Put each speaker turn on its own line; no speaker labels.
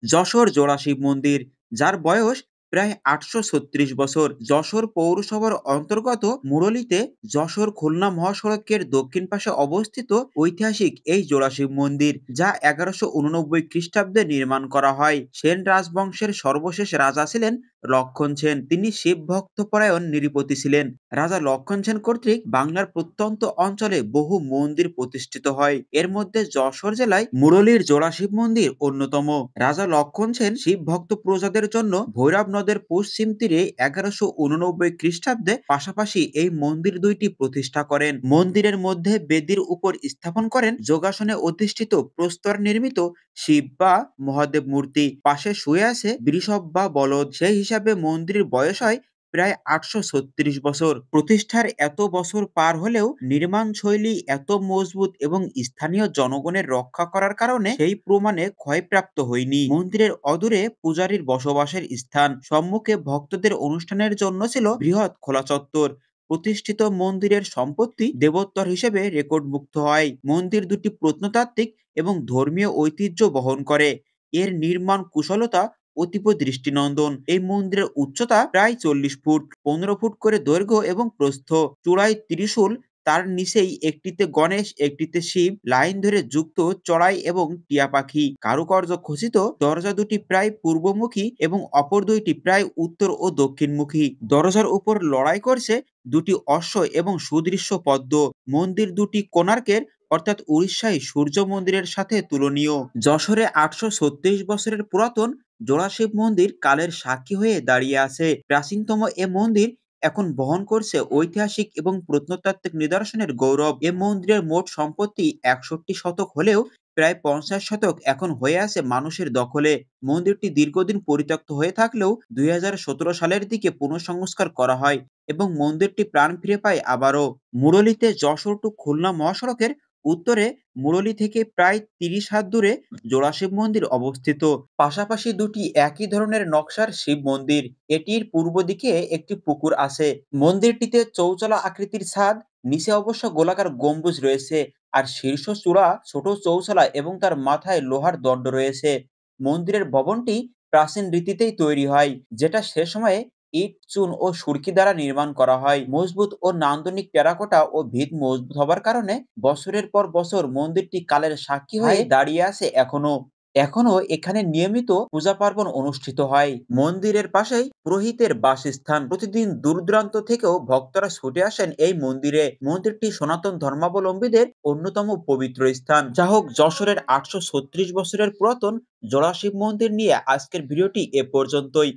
যশোর জোড়া শিব মন্দির, যার বয়স প্রায় ৮৩৬ বছর, যশোর পৌরসভার অন্তর্গত মুরলীতে যশোর খুলনা মহাসড়কের দক্ষিণ পাশে অবস্থিত ঐতিহাসিক এই জোড়া শিব মন্দির, যা ১১৮৯ খ্রিস্টাব্দে নির্মাণ করা হয়। সেন রাজবংশের সর্বশেষ রাজা ছিলেন লক্ষণ সেন। তিনি শিব ভক্তপরায়ণ নৃপতি ছিলেন। রাজা লক্ষণ সেন কর্তৃক বাংলার প্রত্যন্ত অঞ্চলে বহু মন্দির প্রতিষ্ঠিত হয়। এর মধ্যে যশোর জেলায় মুরলীর জোড়া শিব মন্দির অন্যতম। রাজা লক্ষণ সেন শিব ভক্ত প্রজাদের জন্য ভৈরব নদের পশ্চিম তীরে ১১৮৯ খ্রিস্টাব্দে পাশাপাশি এই মন্দির দুইটি প্রতিষ্ঠা করেন। মন্দিরের মধ্যে বেদির উপর স্থাপন করেন যোগাসনে অধিষ্ঠিত প্রস্তর নির্মিত শিব বা মহাদেব মূর্তি। পাশে শুয়ে আছে বৃষভ বা বলদ। সেই হিসাবে মন্দিরের বয়স হয় প্রায় ৮৩৬ বছর। প্রতিষ্ঠার এত বছর পার হলেও নির্মাণ শৈলী এত মজবুত এবং স্থানীয় জনগণের রক্ষা করার কারণে সেই প্রমাণে ক্ষয়প্রাপ্ত হয়নি। মন্দিরের অদূরে পূজারীর বসবাসের স্থান, সম্মুখে ভক্তদের অনুষ্ঠানের জন্য ছিল বৃহৎ খোলা চত্বর। প্রতিষ্ঠিত মন্দিরের সম্পত্তি দেবোত্তর হিসেবে রেকর্ডভুক্ত হয়। মন্দির দুটি প্রত্নতাত্ত্বিক এবং ধর্মীয় ঐতিহ্য বহন করে। এর নির্মাণ কুশলতা অতীব দৃষ্টিনন্দন। এই মন্দিরের উচ্চতা প্রায় ৪০ ফুট, ১৫ ফুট করে দৈর্ঘ্য এবং প্রস্থ। চূড়ায় ত্রিশূল, তার নিচেই একটিতে গণেশ, একটিতে শিব লাইন ধরে যুক্ত চড়াই এবং টিয়া পাখি। কারুকার্য খচিত দরজা দুটি প্রায় পূর্বমুখী এবং অপর দুইটি প্রায় উত্তর ও দক্ষিণমুখী। দরজার উপর লড়াই করছে দুটি অশ্ব এবং সুদৃশ্য পদ্ম। মন্দির দুটি কোণার্কের অর্থাৎ উড়িষ্যায় সূর্য মন্দিরের সাথে তুলনীয়। যশোরে ৮৩৬ বছরের পুরাতন জোড়া শিব মন্দির কালের সাক্ষী হয়ে দাঁড়িয়ে আছে। প্রাচীনতম এ মন্দির এখন বহন করছে ঐতিহাসিক এবং প্রত্নতাত্ত্বিক নিদর্শনের গৌরব। এ মন্দিরের মোট সম্পত্তি ৬১ শতক হলেও প্রায় ৫০ শতক এখন হয়ে আছে মানুষের দখলে। মন্দিরটি দীর্ঘদিন পরিত্যক্ত হয়ে থাকলেও ২০১৭ সালের দিকে পুনঃসংস্কার করা হয় এবং মন্দিরটি প্রাণ ফিরে পায় আবারও। মুরলীতে যশোর টু খুলনা মহাসড়কের উত্তরে মুরলী থেকে প্রায় ৩০ হাত দূরে জোড়া শিব মন্দির অবস্থিত। পাশাপাশি দুটি একই ধরনের নকশার শিব মন্দির। এটির পূর্ব দিকে একটি পুকুর আছে। মন্দিরটিতে চৌচলা আকৃতির ছাদ, নিচে অবশ্য গোলাকার গম্বুজ রয়েছে, আর শীর্ষ চূড়া ছোট চৌচলা এবং তার মাথায় লোহার দণ্ড রয়েছে। মন্দিরের ভবনটি প্রাচীন রীতিতেই তৈরি হয়, যেটা সে সময়ে ইট, চুন ও সুরকি দ্বারা নির্মাণ করা হয়। মজবুত ও নান্দনিক টেরাকোটা ও ভিত মজবুত হবার কারণে বছরের পর বছর মন্দিরটি কালের সাক্ষী হয়ে দাঁড়িয়ে আছে এখনো। এখনো এখানে নিয়মিত পূজা পার্বণ অনুষ্ঠিত হয়। মন্দিরের পাশেই পুরোহিতের বাসস্থান। প্রতিদিন দূর দূরান্ত থেকেও ভক্তরা ছুটে আসেন এই মন্দিরে। মন্দিরটি সনাতন ধর্মাবলম্বীদের অন্যতম পবিত্র স্থান। যা হোক, যশোরের ৮৩৬ বছরের পুরাতন জোড়া শিব মন্দির নিয়ে আজকের ভিডিওটি এ পর্যন্তই।